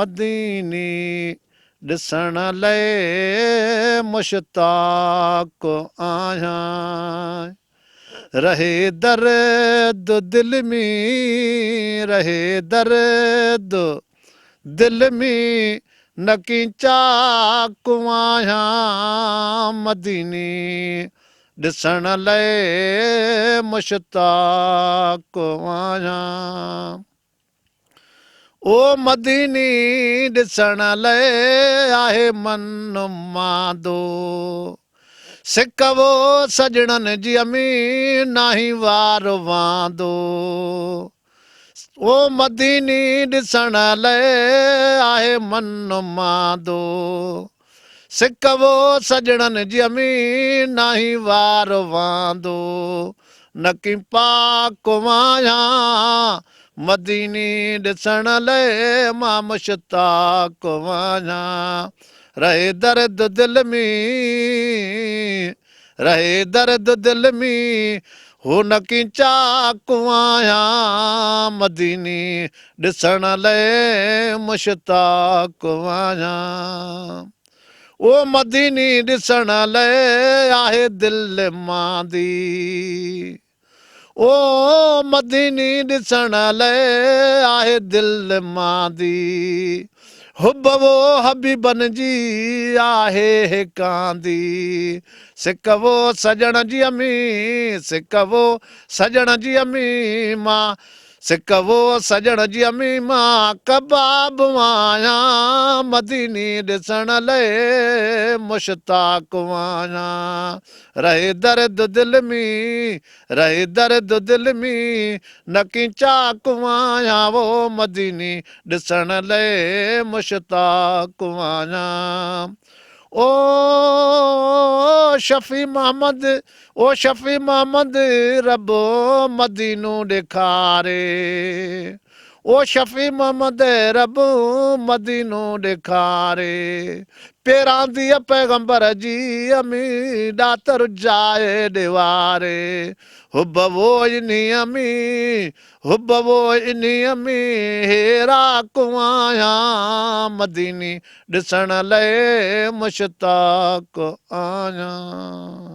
मदीनी ॾिसण लाइ मुश्ताक़ आहियां। रहे दर्द दिल में, रहे दर्द दिल में, न चाक आहियां। मदीनी ॾिसण लाइ मुश्ताक़ आहियां। ओ मदीनी ॾिसण लाइ आहे मन मांदो, सिकवो सजणनि जी अमी नाही वार वांदो। ओ मदीनी ॾिसण लाइ आहे मन मांदो, सिकवो सजणनि जी अमी नाही वार वांदो। नकी पाक आहियां, मदीनी ॾिसण लाइ मां मुश्ताक़ आहियां। रहे दर्द दिल में, रहे दर्द दिल में, हो नकी चाक आहियां। मदीनी ॾिसण लाइ मुश्ताक़ आहियां। ओ मदीनी ॾिसण लाइ आहे दिल मांदी, ओ मदीनी ॾिसण लाइ आहे दिल मांदी। हुबवो हबीबन जी आहे कांदी, सिकवो सजण जी अमी, सिकवो सजण जी अमी मां, सिकवो सजण जी अमी मां कबाब आहियां। मदीनी ॾिसण लाइ मुश्ताक़ आहियां। रहे दर्द दिल में, रहे दर्द दिल में, नकी चाक आहियां। वो मदीनी ॾिसण लाइ मुश्ताक़ आहियां। ओ शफ़ी मोहम्मद, ओ शफ़ी मोहम्मद रबो मदीनो ॾेखारे। ओ शफ़ी मोहम्मद रब मदीनो ॾेखारे। पेरां धीअ पैगंबर जी अमी ॾातर जाए ॾिवारे। हुबवो इनी अमी, हुबवो इनी अमी, हेराक आहियां। मदीनी ॾिसण लाइ मुश्ताक़ आहियां।